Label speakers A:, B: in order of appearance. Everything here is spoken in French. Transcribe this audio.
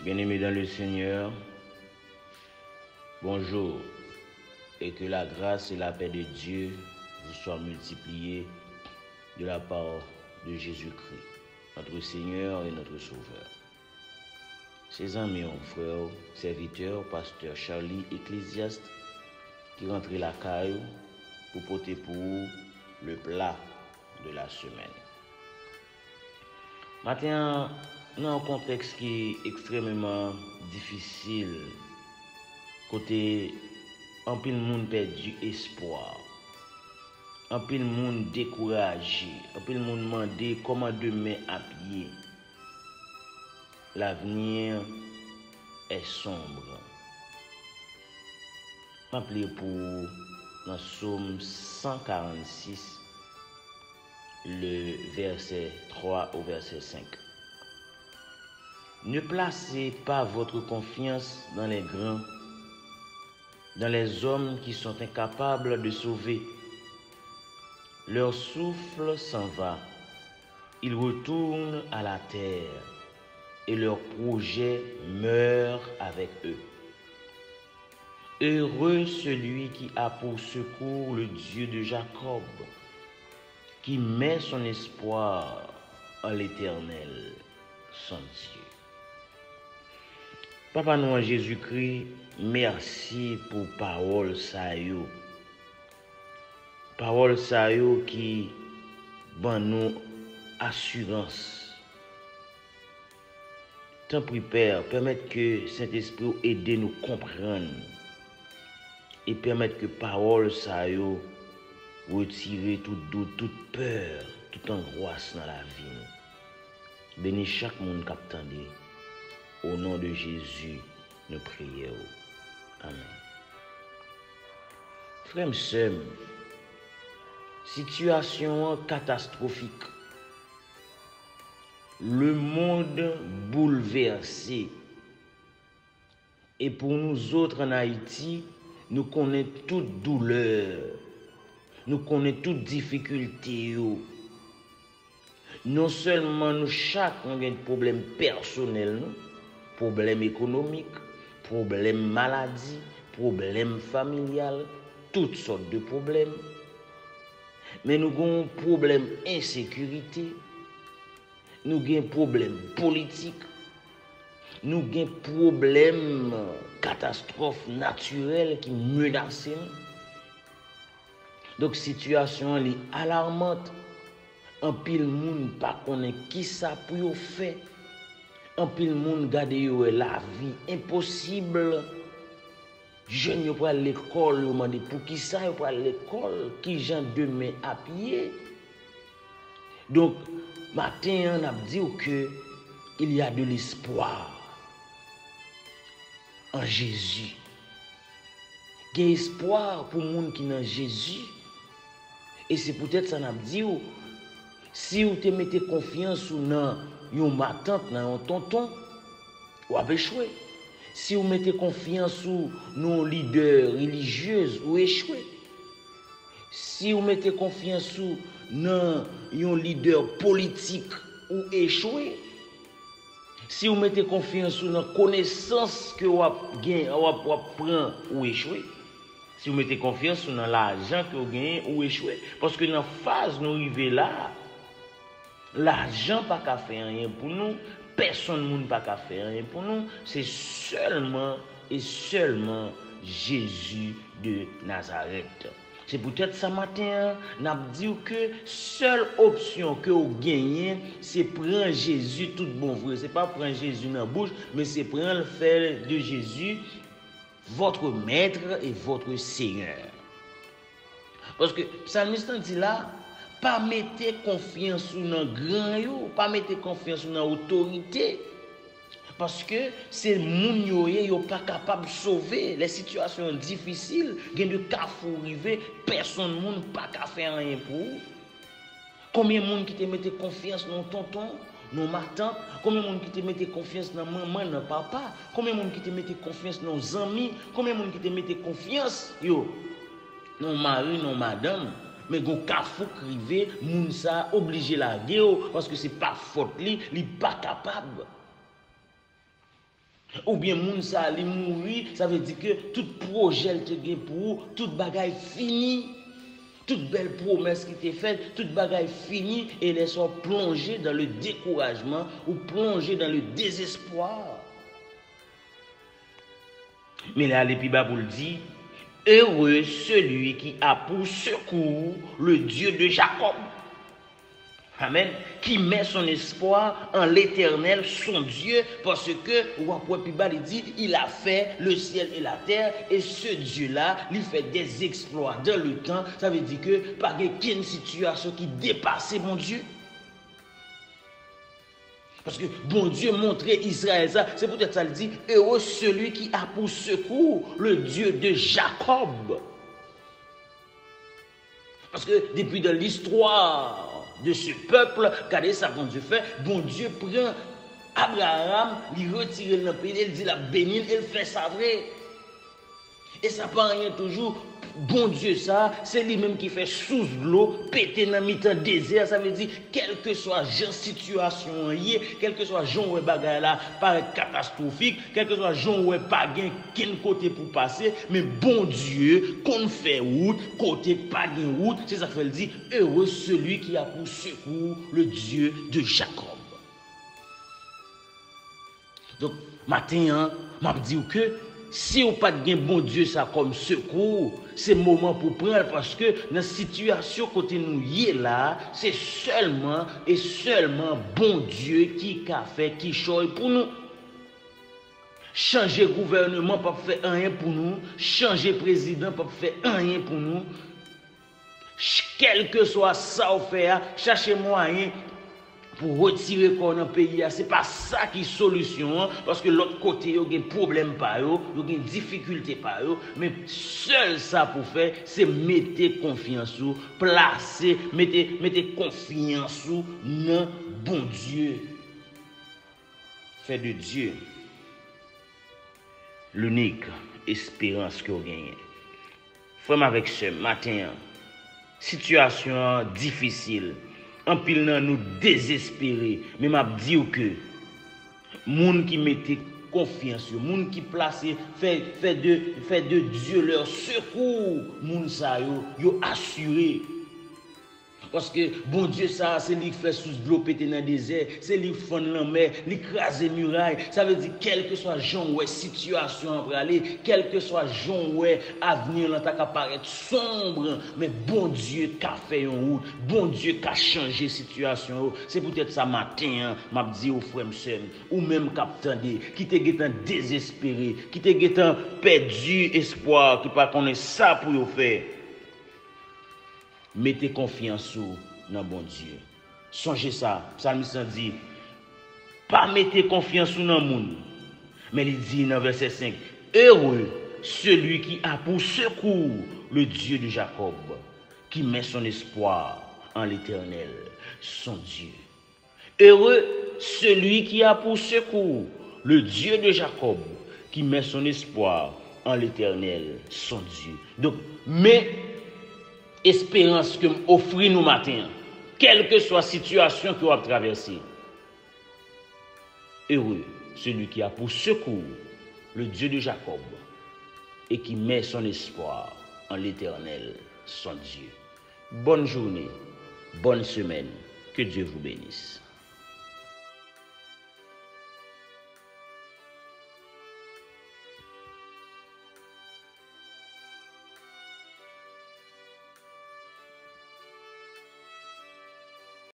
A: Bien-aimés dans le Seigneur, bonjour et que la grâce et la paix de Dieu vous soient multipliées de la part de Jésus-Christ, notre Seigneur et notre Sauveur. Ses amis, frères, serviteurs, pasteur Charlie, ecclésiaste, qui rentrent la caille pour porter pour vous le plat de la semaine. Maintenant, dans un contexte qui est extrêmement difficile, côté un peu de monde perdu espoir, un peu de monde découragé, un peu de monde demandé comment demain à pied. L'avenir est sombre. Rappelez pour dans Psaume 146, le verset 3 au verset 5. Ne placez pas votre confiance dans les grands, dans les hommes qui sont incapables de sauver. Leur souffle s'en va, ils retournent à la terre et leur projet meurt avec eux. Heureux celui qui a pour secours le Dieu de Jacob, qui met son espoir en l'Éternel, son Dieu. Papa nous en Jésus-Christ, merci pour parole ça yo. Parole ça yo qui ban nous assurance. Tant pis Père, permettre que Saint-Esprit aide nous comprendre et permettre que parole ça yo retirer toute doute, toute peur, toute angoisse dans la vie. Bénis chaque monde qui attendait. Au nom de Jésus, nous prions. Amen. Frères et sœurs, situation catastrophique. Le monde bouleversé. Et pour nous autres en Haïti, nous connaissons toute douleur. Nous connaissons toutes difficultés. Non seulement nous chacun a des problèmes personnels, problèmes économiques, problèmes maladies, problèmes familiales, toutes sortes de problèmes. Mais nous avons un problème insécurité, nous avons un problème politique, nous avons un problème catastrophe naturelle qui menace nous. Donc situation est alarmante. Un pile moun pas connaît qui ça pour faire. Un pile moun gade yo la vie impossible. Jeune yo pour l'école, yo mande pour qui ça yo pour l'école, qui gens demain à pied. Donc matin on a dit que il y a de l'espoir en Jésus. Il y a espoir pour moun qui dans Jésus. Et c'est peut-être ça n'a dit si vous te mettez confiance dans une matante, dans un tonton, vous avez échoué. Si vous mettez confiance dans nos leaders religieux, vous échouez. Si vous mettez confiance dans un leader politique, vous échouez. Si vous mettez confiance dans la connaissance que vous prenez, vous échouez. Si vous mettez confiance dans l'argent que vous gagnez, vous échouez. Parce que dans la phase nous arrivons là, l'argent n'a pas faire rien pour nous, personne n'a pas faire rien pour nous, c'est seulement et seulement Jésus de Nazareth. C'est peut-être ce matin, nous avons dit que seule option que vous gagnez, c'est prendre Jésus tout bon vrai. Ce n'est pas prendre Jésus dans la bouche, mais c'est prendre le faire de Jésus votre maître et votre Seigneur. Parce que psalmiste dit là, pas mettez confiance dans grand yo, pas mettez confiance dans l'autorité. Parce que c'est moun yo pas capable de sauver les situations difficiles, gen de cas fou river, personne moun pas capable faire rien pour. Combien de monde qui te mette confiance dans tonton, dans ma tante, combien de monde qui te mette confiance dans maman, dans papa, combien de monde qui te mette confiance dans nos amis, combien de monde qui te mette confiance dans mari, dans madame. Mais gon ka fou crivé, moun sa obligé la guerre parce que c'est pas faute li pas capable. Ou bien moun sa li mouri, ça veut dire que tout projet te gen pour tout bagaille fini. Toute belle promesse qui t'est faite, toute bagaille finie et les sont plongés dans le découragement ou plongés dans le désespoir. Mais là, l'Épître dit, heureux celui qui a pour secours le Dieu de Jacob. Amen. Qui met son espoir en l'Éternel, son Dieu, parce que, il dit, il a fait le ciel et la terre, et ce Dieu-là, il fait des exploits dans le temps. Ça veut dire que, pas qu'une situation qui dépasse mon Dieu. Parce que bon Dieu montrait Israël ça, c'est peut-être ça le dit, heureux celui qui a pour secours le Dieu de Jacob. Parce que depuis dans l'histoire de ce peuple, regardez ça, bon Dieu fait, bon Dieu prend Abraham, il retire le pays, il dit la bénir, il fait ça vrai. Et ça pas rien toujours, bon Dieu ça, c'est lui-même qui fait sous l'eau, péter dans mi-temps désert, ça veut dire, quelle que soit la situation, quel que soit Jean ou bagaille là, paraît catastrophique, quel que soit Jean ou pas gain, quel côté pour passer, mais bon Dieu, qu'on fait route, côté pas gain route, c'est ça qu'il dit, heureux celui qui a pour secours le Dieu de Jacob. Donc, matin, m'a dit que, si vous pas de bon Dieu ça comme secours, c'est le moment pour prendre parce que dans la situation côté nous y est là, c'est seulement et seulement bon Dieu qui a fait, qui choisit pour nous. Changer gouvernement pas faire rien pour nous, changer président pas faire rien pour nous. Quel que soit ça ou faire, chercher moyen pour retirer qu'on dans le pays, ce n'est pas ça qui est solution, parce que l'autre côté, il y a des problèmes par eux, il y a des difficultés par eux, mais seul ça pour faire, c'est mettre confiance sous, placer, mettre confiance sous, non, bon Dieu. Fait de Dieu l'unique espérance que vous gagnez. Frère avec ce matin, situation difficile, en pile nan nous désespérés, mais m'a dit que moun qui mettait confiance, moun qui placé fait de Dieu leur secours, moun sa yo assuré. Parce que bon Dieu ça c'est lui qui fait sous l'eau péter dans le désert, c'est lui qui fond la mer, lui craser muraille. Ça veut dire quel que soit Jean ou situation pour aller, quel que soit Jean ou avenir là ta paraître sombre, mais bon Dieu qui a fait une route, bon Dieu qui a changé situation. C'est peut-être ça matin m'a dit aux frères sœurs ou même capitaine qui te guetant désespéré, qui te guetant perdu espoir, qui pas connaît ça pour yo faire. Mettez confiance dans bon Dieu. Songez ça. Psalmiste dit, pas mettez confiance dans le monde. Mais il dit dans verset 5, heureux celui qui a pour secours le Dieu de Jacob, qui met son espoir en l'Éternel, son Dieu. Heureux celui qui a pour secours le Dieu de Jacob, qui met son espoir en l'Éternel, son Dieu. Donc, mais espérance que m'offre nous matin, quelle que soit la situation que vous avez traversée. Heureux celui qui a pour secours le Dieu de Jacob et qui met son espoir en l'Éternel, son Dieu. Bonne journée, bonne semaine, que Dieu vous bénisse.